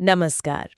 नमस्कार।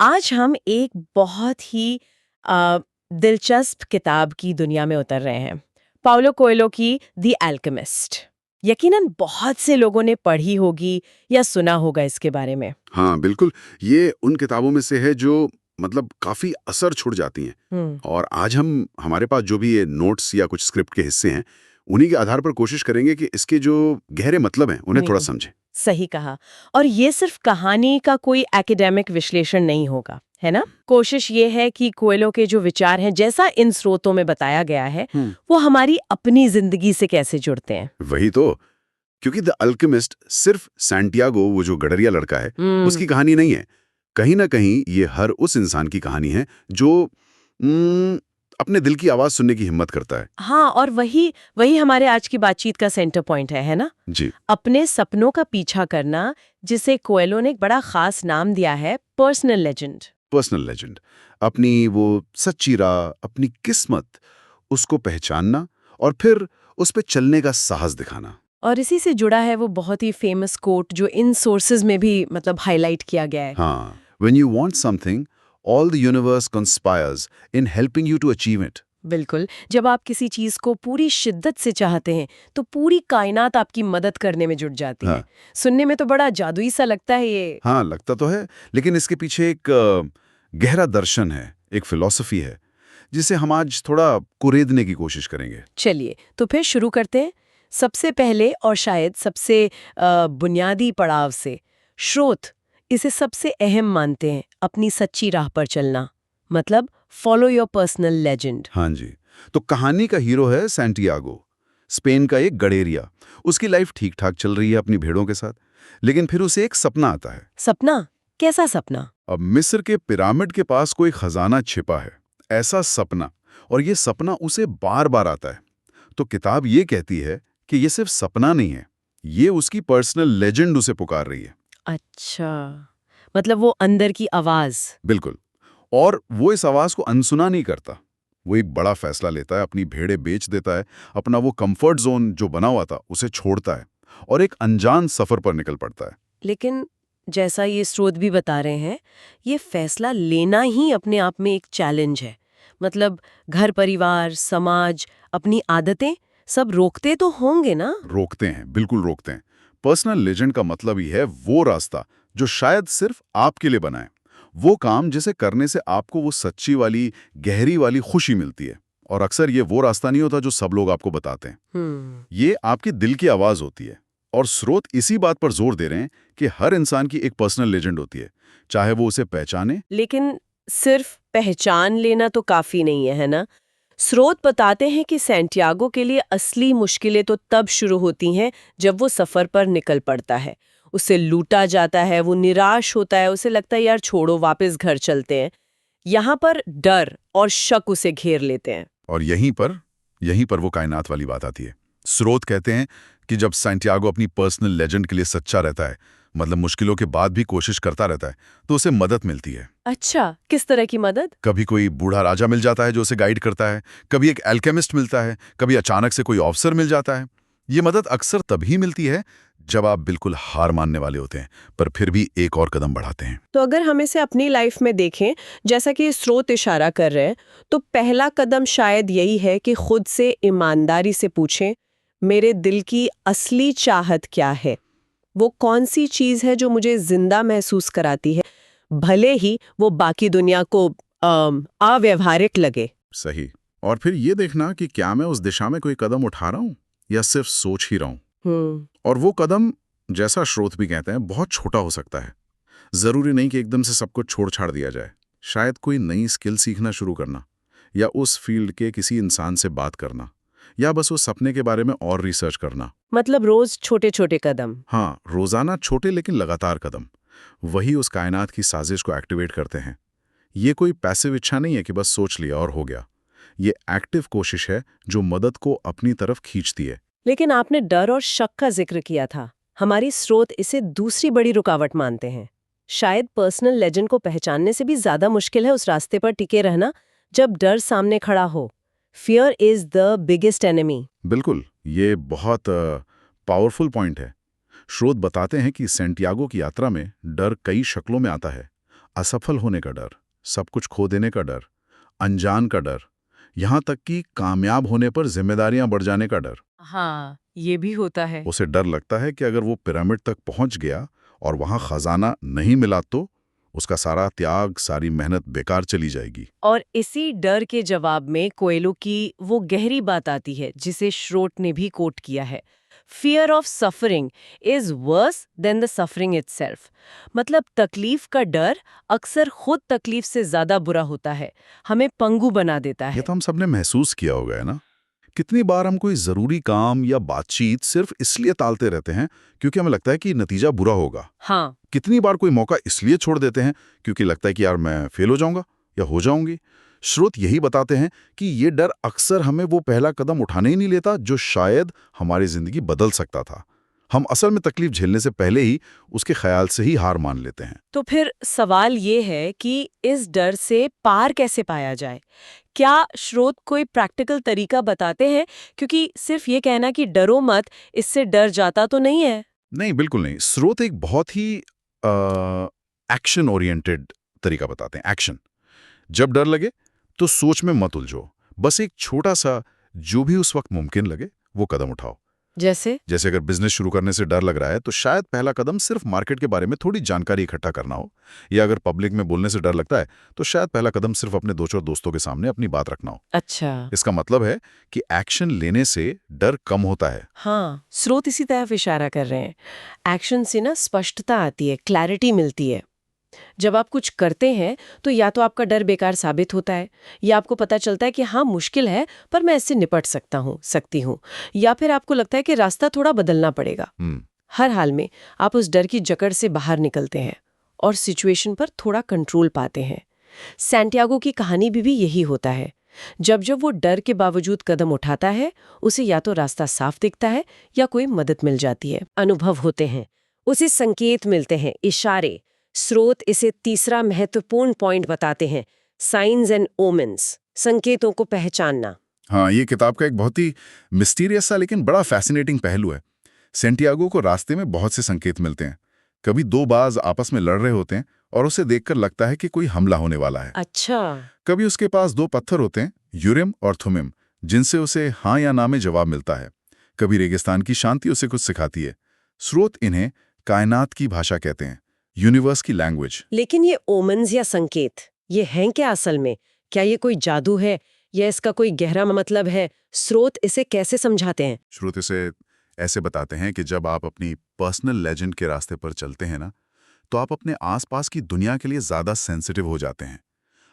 आज हम एक बहुत ही दिलचस्प किताब की दुनिया में उतर रहे हैं। पाउलो कोएल्हो की द अल्केमिस्ट। यकीनन बहुत से लोगों ने पढ़ी होगी या सुना होगा इसके बारे में। हाँ, बिल्कुल। ये उन किताबों में से है जो मतलब काफ़ी असर छोड़ जाती हैं। हम्म। और आज हम हमारे पास जो भी ये नोट्स या कुछ स्क्रिप्ट के हिस्से हैं, उन्हीं के आधार पर कोशिश करेंगे कि इसके जो गहरे मतलब हैं, उन्हें थोड़ा हम्म, समझें। सही कहा। और ये सिर्फ कहानी का कोई एकेडमिक विश्लेषण नहीं होगा, है ना? कोशिश ये है कि कोएल्हो के जो विचार हैं, जैसा इन स्रोतों में बताया गया है, वो हमारी अपनी जिंदगी से कैसे जुड़ते हैं। वही तो। क्योंकि द अल्केमिस्ट सिर्फ सैंटियागो, वो जो गडरिया लड़का है, हम्म। उसकी कहानी नहीं है। कहीं ना कहीं ये हर उस इंसान की कहानी है जो अपने दिल की आवाज़ सुनने की हिम्मत करता है। हाँ, और वही वही हमारे आज की बातचीत का सेंटर पॉइंट है ना? जी। अपने सपनों का पीछा करना, जिसे कोएल्हो ने एक बड़ा खास नाम दिया है, पर्सनल लेजेंड। Personal legend. अपनी वो सच्ची राह, अपनी किस्मत, उसको पहचानना और फिर उस पे चलने का साहस दिखाना। और इसी से जुड़ा है वो बहुत ही फेमस कोट जो इन सोर्सेज में भी मतलब हाईलाइट किया गया है। हाँ, when you want something, all the universe conspires in helping you to achieve it. बिल्कुल। जब आप किसी चीज को पूरी शिद्दत से चाहते हैं तो पूरी कायनात आपकी मदद करने में जुट जाती है। हाँ। सुनने में तो बड़ा जादुई सा लगता है ये। हाँ, लगता तो है, लेकिन इसके पीछे एक गहरा दर्शन है, एक फिलॉसफी है, जिसे हम आज थोड़ा कुरेदने की कोशिश करेंगे। चलिए तो फिर शुरू करते हैं। सबसे पहले और शायद सबसे बुनियादी पड़ाव से, स्रोत इसे सबसे अहम मानते हैं, अपनी सच्ची राह पर चलना, मतलब फॉलो योर पर्सनल लेजेंड। हाँ जी। तो कहानी का हीरो है सैंटियागो, स्पेन का एक गडेरिया। उसकी लाइफ ठीक ठाक चल रही है अपनी भेड़ों के साथ, लेकिन फिर उसे एक सपना आता है। सपना? कैसा सपना? अब मिस्र के पिरामिड के पास कोई खजाना छिपा है, ऐसा सपना। और ये सपना उसे बार बार आता है। तो किताब ये कहती है कि ये सिर्फ सपना नहीं है, ये उसकी पर्सनल लेजेंड उसे पुकार रही है। अच्छा, मतलब वो अंदर की आवाज। बिल्कुल। और वो इस आवाज को अनसुना नहीं करता। वो एक बड़ा फैसला लेता है, अपनी भेड़ें बेच देता है, अपना वो कंफर्ट जोन जो बना हुआ था उसे छोड़ता है और एक अनजान सफर पर निकल पड़ता है। लेकिन जैसा ये स्रोत भी बता रहे हैं, ये फैसला लेना ही अपने आप में एक चैलेंज है। मतलब घर परिवार, समाज, अपनी आदतें सब रोकते तो होंगे ना? रोकते हैं, बिल्कुल रोकते हैं। पर्सनल लेजेंड का मतलब ही है वो रास्ता जो शायद सिर्फ आपके लिए बना है, वो काम जिसे करने से आपको वो सच्ची वाली, गहरी वाली खुशी मिलती है। और अक्सर ये वो रास्ता नहीं होता जो सब लोग आपको बताते हैं। ये आपकी दिल की आवाज होती है। और स्रोत इसी बात पर जोर दे रहे हैं कि हर इंसान की एक पर्सनल लेजेंड होती है, चाहे वो उसे पहचाने। लेकिन सिर्फ पहचान लेना तो काफी नहीं है ना? स्रोत बताते हैं कि सैंटियागो के लिए असली मुश्किलें तो तब शुरू होती हैं जब वो सफर पर निकल पड़ता है। उसे लूटा जाता है, वो निराश होता है, उसे लगता है यार छोड़ो, वापस घर चलते हैं। यहाँ पर डर और शक उसे घेर लेते हैं। और यहीं पर वो कायनात वाली बात आती है। स्रोत कहते हैं कि जब सैंटियागो अपनी पर्सनल लेजेंड के लिए सच्चा रहता है, मतलब मुश्किलों के बाद भी कोशिश करता रहता है, तो उसे मदद मिलती है। अच्छा, किस तरह की मदद? कभी कोई बूढ़ा राजा मिल जाता है जो उसे गाइड करता है, कभी एक एल्केमिस्ट मिलता है, कभी अचानक से कोई ऑफिसर मिल जाता है। ये मदद अक्सर तभी मिलती है जब आप बिल्कुल हार मानने वाले होते हैं, पर फिर भी एक और कदम बढ़ाते हैं। तो अगर हम इसे अपनी लाइफ में देखें, जैसा कि ये स्रोत इशारा कर रहे हैं, तो पहला कदम शायद यही है कि खुद से ईमानदारी से पूछें, मेरे दिल की असली चाहत क्या है? वो कौन सी चीज है जो मुझे जिंदा महसूस कराती है, भले ही वो बाकी दुनिया को अव्यवहारिक लगे। सही। और फिर ये देखना कि क्या मैं उस दिशा में कोई कदम उठा रहा हूँ या सिर्फ सोच ही रहा हूँ। और वो कदम, जैसा स्रोत भी कहते हैं, बहुत छोटा हो सकता है। जरूरी नहीं कि एकदम से सब कुछ छोड़ छाड़ दिया जाए। शायद कोई नई स्किल सीखना शुरू करना, या उस फील्ड के किसी इंसान से बात करना, या बस उस सपने के बारे में और रिसर्च करना। मतलब रोज छोटे छोटे कदम। हाँ, रोजाना छोटे लेकिन लगातार कदम, वही उस कायनात की साजिश को एक्टिवेट करते हैं। ये कोई पैसिव इच्छा नहीं है कि बस सोच लिया और हो गया। ये एक्टिव कोशिश है जो मदद को अपनी तरफ खींचती है। लेकिन आपने डर और शक का जिक्र किया था। हमारी स्रोत इसे दूसरी बड़ी रुकावट मानते हैं। शायद पर्सनल लेजेंड को पहचानने से भी ज्यादा मुश्किल है उस रास्ते पर टिके रहना जब डर सामने खड़ा हो। Fear is the biggest enemy. बिल्कुल, ये बहुत पावरफुल पॉइंट है। स्रोत बताते हैं कि सैंटियागो की यात्रा में डर कई शक्लों में आता है। असफल होने का डर, सब कुछ खो देने का डर, अनजान का डर, यहाँ तक कि कामयाब होने पर जिम्मेदारियां बढ़ जाने का डर। हाँ, ये भी होता है। उसे डर लगता है कि अगर वो पिरामिड तक पहुंच गया और वहां खजाना नहीं मिला तो उसका सारा त्याग, सारी मेहनत बेकार चली जाएगी। और इसी डर के जवाब में कोएलो की वो गहरी बात आती है जिसे श्रोट ने भी कोट किया है। Fear of suffering is worse than the suffering itself. मतलब तकलीफ का डर अक्सर खुद तकलीफ से ज्यादा बुरा होता है, हमें पंगु बना देता ये है। तो हम सबने महसूस किया होगा, है ना? कितनी बार हम कोई जरूरी काम या बातचीत सिर्फ इसलिए टालते रहते हैं क्योंकि हमें लगता है कि नतीजा बुरा होगा। हाँ, कितनी बार कोई मौका इसलिए छोड़ देते हैं क्योंकि लगता है कि यार मैं फेल हो जाऊंगा या हो जाऊंगी। स्रोत यही बताते हैं कि ये डर अक्सर हमें वो पहला कदम उठाने ही नहीं लेता जो शायद हमारी जिंदगी बदल सकता था। हम असल में तकलीफ झेलने से पहले ही उसके ख्याल से ही हार मान लेते हैं। तो फिर सवाल ये है कि इस डर से पार कैसे पाया जाए? क्या श्रोत कोई प्रैक्टिकल तरीका बताते हैं? क्योंकि सिर्फ ये कहना कि डरो मत, इससे डर जाता तो नहीं है। नहीं, बिल्कुल नहीं। स्रोत एक बहुत ही एक्शन ओरिएंटेड तरीका बताते हैं। एक्शन। जब डर लगे तो सोच में मत उलझो, बस एक छोटा सा जो भी उस वक्त मुमकिन लगे वो कदम उठाओ। जैसे अगर बिजनेस शुरू करने से डर लग रहा है तो शायद पहला कदम सिर्फ मार्केट के बारे में थोड़ी जानकारी इकट्ठा करना हो, या अगर पब्लिक में बोलने से डर लगता है तो शायद पहला कदम सिर्फ अपने दो चार दोस्तों के सामने अपनी बात रखना हो। अच्छा। इसका मतलब है कि एक्शन लेने से डर कम होता है। हाँ, स्रोत इसी तरफ इशारा कर रहे हैं। एक्शन से ना स्पष्टता आती है, क्लैरिटी मिलती है। जब आप कुछ करते हैं तो या तो आपका डर बेकार साबित होता है, या आपको पता चलता है कि हाँ मुश्किल है पर मैं इससे निपट सकती हूँ, या फिर आपको लगता है कि रास्ता थोड़ा बदलना पड़ेगा। हर हाल में आप उस डर की जकड़ से बाहर निकलते हैं और सिचुएशन पर थोड़ा कंट्रोल पाते हैं। सैंटियागो की कहानी भी यही होता है। जब जब वो डर के बावजूद कदम उठाता है, उसे या तो रास्ता साफ दिखता है या कोई मदद मिल जाती है, अनुभव होते हैं, उसे संकेत मिलते हैं, इशारे। स्रोत इसे तीसरा महत्वपूर्ण पॉइंट बताते हैं, साइंस एंड ओमेन्स, संकेतों को पहचानना। हाँ, ये किताब का एक बहुत ही मिस्टीरियस सा लेकिन बड़ा फैसिनेटिंग पहलू है। सैंटियागो को रास्ते में बहुत से संकेत मिलते हैं। कभी दो बाज आपस में लड़ रहे होते हैं और उसे देखकर लगता है कि कोई हमला होने वाला है। अच्छा। कभी उसके पास दो पत्थर होते हैं, यूरिम और थुमिम, जिनसे उसे हाँ या ना में जवाब मिलता है। कभी रेगिस्तान की शांति उसे कुछ सिखाती है। स्रोत इन्हें कायनात की भाषा कहते हैं, यूनिवर्स की लैंग्वेज। लेकिन ये ओमेन्स या संकेत, ये हैं क्या असल में? क्या ये कोई जादू है या इसका कोई गहरा मतलब है? स्रोत इसे कैसे समझाते हैं? स्रोत इसे ऐसे बताते हैं कि जब आप अपनी पर्सनल लेजेंड के रास्ते पर चलते हैं ना, तो आप अपने आसपास की दुनिया के लिए ज्यादा सेंसिटिव हो जाते हैं।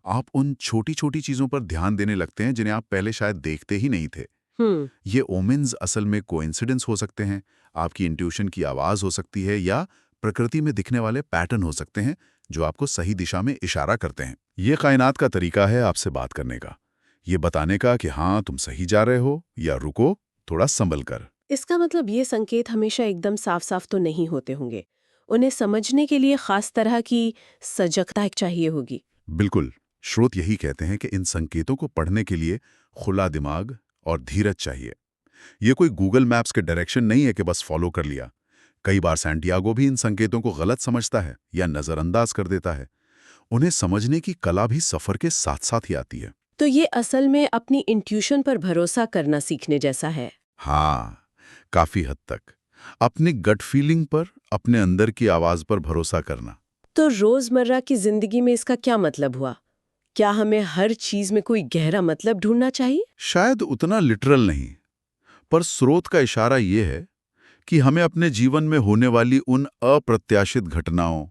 आप उन छोटी छोटी चीजों पर ध्यान देने लगते हैं जिन्हें आप पहले शायद देखते ही नहीं थे। ये ओमेन्स असल में कोइंसिडेंस हो सकते हैं, आपकी इंट्यूशन की आवाज हो सकती है, या प्रकृति में दिखने वाले पैटर्न हो सकते हैं जो आपको सही दिशा में इशारा करते हैं। ये कायनात का तरीका है आपसे बात करने का, ये बताने का कि हाँ तुम सही जा रहे हो या रुको, थोड़ा संभल कर। इसका मतलब ये संकेत हमेशा एकदम साफ साफ तो नहीं होते होंगे। उन्हें समझने के लिए खास तरह की सजगता चाहिए होगी। बिल्कुल। स्रोत यही कहते हैं कि इन संकेतों को पढ़ने के लिए खुला दिमाग और धीरज चाहिए। ये कोई गूगल मैप्स के डायरेक्शन नहीं है कि बस फॉलो कर लिया। कई बार सैंटियागो भी इन संकेतों को गलत समझता है या नजरअंदाज कर देता है। उन्हें समझने की कला भी सफर के साथ साथ ही आती है। तो ये असल में अपनी इंट्यूशन पर भरोसा करना सीखने जैसा है। हाँ, काफी हद तक अपनी गट फीलिंग पर, अपने अंदर की आवाज पर भरोसा करना। तो रोजमर्रा की जिंदगी में इसका क्या मतलब हुआ? क्या हमें हर चीज में कोई गहरा मतलब ढूंढना चाहिए? शायद उतना लिटरल नहीं, पर स्रोत का इशारा यह है कि हमें अपने जीवन में होने वाली उन अप्रत्याशित घटनाओं,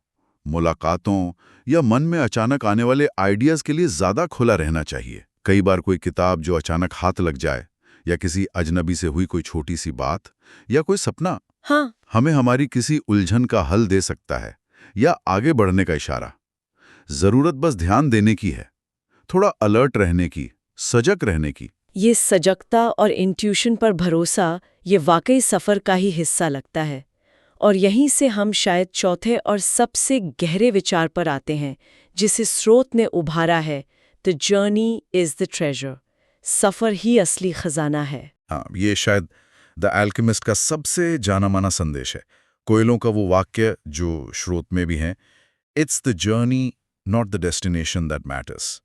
मुलाकातों या मन में अचानक आने वाले आइडियाज के लिए ज्यादा खुला रहना चाहिए। कई बार कोई किताब जो अचानक हाथ लग जाए, या किसी अजनबी से हुई कोई छोटी सी बात, या कोई सपना, हाँ, हमें हमारी किसी उलझन का हल दे सकता है या आगे बढ़ने का इशारा। जरूरत बस ध्यान देने की है, थोड़ा अलर्ट रहने की, सजग रहने की। ये सजगता और इंट्यूशन पर भरोसा, ये वाकई सफर का ही हिस्सा लगता है। और यहीं से हम शायद चौथे और सबसे गहरे विचार पर आते हैं, जिसे स्रोत ने उभारा है, the journey is the treasure. सफर ही असली खजाना है। हाँ, ये शायद द एल्केमिस्ट का सबसे जाना माना संदेश है। कोयलों का वो वाक्य जो स्रोत में भी है, it's the journey not the destination that matters.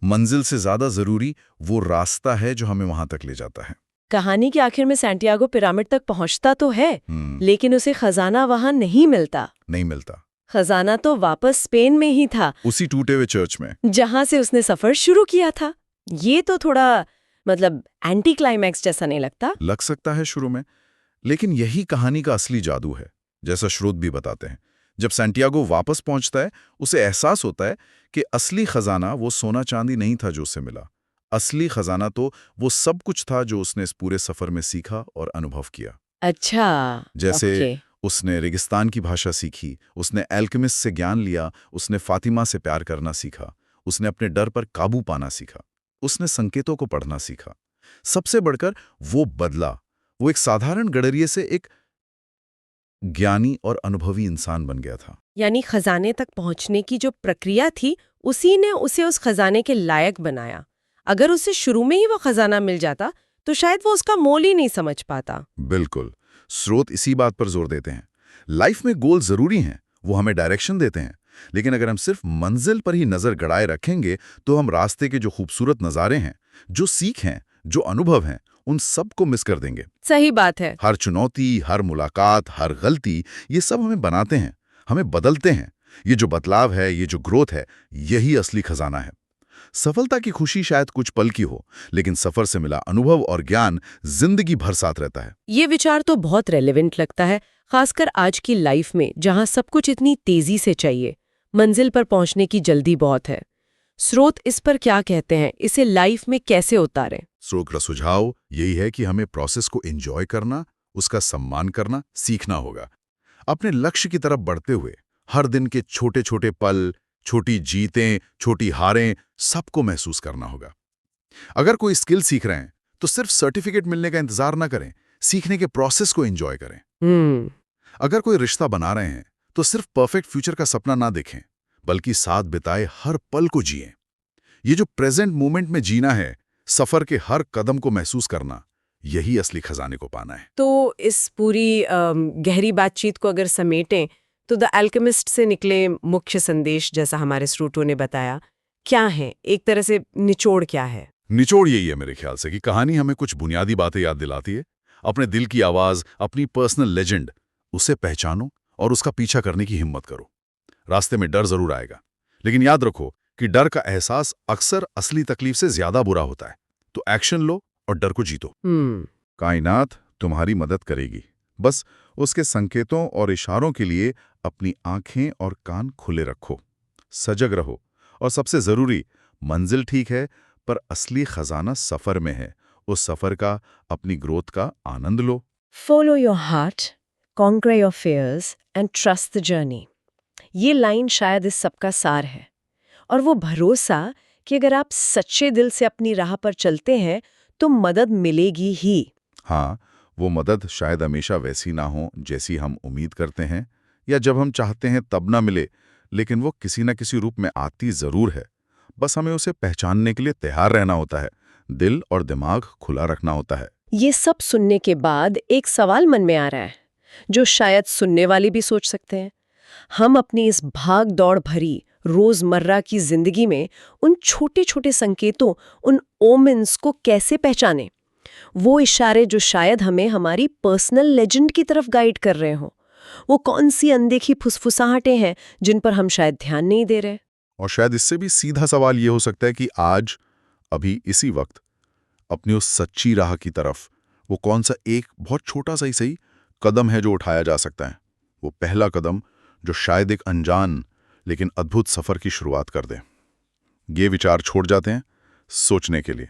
मंजिल से ज्यादा जरूरी वो रास्ता है जो हमें वहां तक ले जाता है। कहानी के आखिर में सैंटियागो पिरामिड तक पहुंचता तो है, लेकिन उसे खजाना वहां नहीं मिलता। नहीं मिलता। खजाना तो वापस स्पेन में ही था, उसी टूटे हुए चर्च में, जहां से उसने सफर शुरू किया था। ये तो थोड़ा एंटी क्लाइमैक्स जैसा नहीं लगता? लग सकता है शुरू में, लेकिन यही कहानी का असली जादू है, जैसा स्रोत भी बताते हैं। जब सैंटियागो वापस पहुंचता है, उसे एहसास होता है कि असली खजाना वो सोना चांदी नहीं था जो उसे मिला। असली खजाना तो वो सब कुछ था जो उसने इस पूरे सफर में सीखा और अनुभव किया। अच्छा, जैसे ओके। उसने रेगिस्तान की भाषा सीखी, उसने एल्केमिस्ट से ज्ञान लिया, उसने फातिमा से प्यार करना सीखा, उसने अपने डर पर काबू पाना सीखा, उसने संकेतों को पढ़ना सीखा। सबसे बढ़कर वो बदला, वो एक साधारण गडरिये से एक ज्ञानी और अनुभवी इंसान बन गया था। यानी खजाने तक पहुंचने की जो प्रक्रिया थी, उसी ने उसे उस खजाने के लायक बनाया। अगर उसे शुरू में ही वो खजाना मिल जाता तो शायद वो उसका मोल ही नहीं समझ पाता। बिल्कुल, स्रोत इसी बात पर जोर देते हैं। लाइफ में गोल जरूरी हैं, वो हमें डायरेक्शन देते हैं, लेकिन अगर हम सिर्फ मंजिल पर ही नजर गड़ाए रखेंगे तो हम रास्ते के जो खूबसूरत नज़ारे हैं, जो सीख हैं, जो अनुभव हैं, उन सब को मिस कर देंगे। सही बात है। हर चुनौती, हर मुलाकात, हर गलती, ये सब हमें बनाते हैं, हमें बदलते हैं। ये जो बदलाव है, ये जो ग्रोथ है, यही असली खजाना है। सफलता की खुशी शायद कुछ पल की हो, लेकिन सफर से मिला अनुभव और ज्ञान जिंदगी भर साथ रहता है। ये विचार तो बहुत रेलेवेंट लगता है, खासकर आज की लाइफ में जहां सब कुछ इतनी तेजी से चाहिए, मंजिल पर पहुंचने की जल्दी बहुत है। स्रोत इस पर क्या कहते हैं, इसे लाइफ में कैसे उतारें? स्रोत का सुझाव यही है कि हमें प्रोसेस को एंजॉय करना, उसका सम्मान करना सीखना होगा। अपने लक्ष्य की तरफ बढ़ते हुए हर दिन के छोटे छोटे पल, छोटी जीतें, छोटी हारें, सबको महसूस करना होगा। अगर कोई स्किल सीख रहे हैं तो सिर्फ सर्टिफिकेट मिलने का इंतजार ना करें, सीखने के प्रोसेस को एंजॉय करें। अगर कोई रिश्ता बना रहे हैं तो सिर्फ परफेक्ट फ्यूचर का सपना ना देखें, बल्कि साथ बिताए हर पल को जिएं। ये जो प्रेजेंट मोमेंट में जीना है, सफर के हर कदम को महसूस करना, यही असली खजाने को पाना है। तो इस पूरी गहरी बातचीत को अगर समेटें तो द अल्केमिस्ट से निकले मुख्य संदेश, जैसा हमारे स्रोतों ने बताया, क्या है? एक तरह से निचोड़ क्या है? निचोड़ यही है मेरे ख्याल से कि कहानी हमें कुछ बुनियादी बातें याद दिलाती है। अपने दिल की आवाज, अपनी पर्सनल लेजेंड, उसे पहचानो और उसका पीछा करने की हिम्मत करो। रास्ते में डर जरूर आएगा, लेकिन याद रखो कि डर का एहसास अक्सर असली तकलीफ से ज्यादा बुरा होता है। तो एक्शन लो और डर को जीतो। कायनात तुम्हारी मदद करेगी, बस उसके संकेतों और इशारों के लिए अपनी आंखें और कान खुले रखो, सजग रहो, और सबसे जरूरी, मंजिल ठीक है पर असली खजाना सफर में है। उस सफर का, अपनी ग्रोथ का आनंद लो। Follow your heart, conquer your fears and trust the journey. ये लाइन शायद इस सबका सार है, और वो भरोसा कि अगर आप सच्चे दिल से अपनी राह पर चलते हैं तो मदद मिलेगी ही। हाँ, वो मदद शायद हमेशा वैसी ना हो जैसी हम उम्मीद करते हैं, या जब हम चाहते हैं तब ना मिले, लेकिन वो किसी न किसी रूप में आती जरूर है। बस हमें उसे पहचानने के लिए तैयार रहना होता है, दिल और दिमाग खुला रखना होता है। ये सब सुनने के बाद एक सवाल मन में आ रहा है, जो शायद सुनने वाले भी सोच सकते हैं। हम अपनी इस भाग दौड़ भरी रोजमर्रा की जिंदगी में उन छोटे छोटे संकेतों, उन ओमेन्स को कैसे पहचानें? वो इशारे जो शायद हमें हमारी पर्सनल लेजेंड की तरफ गाइड कर रहे हों। वो कौन सी अनदेखी फुसफुसाहटें हैं जिन पर हम शायद ध्यान नहीं दे रहे? और शायद इससे भी सीधा सवाल ये हो सकता है कि आज, अभी इसी वक्त, अपनी उस सच्ची राह की तरफ वो कौन सा एक बहुत छोटा सा ही सही कदम है जो उठाया जा सकता है। वो पहला कदम जो शायद एक अनजान लेकिन अद्भुत सफर की शुरुआत कर दे। ये विचार छोड़ जाते हैं सोचने के लिए।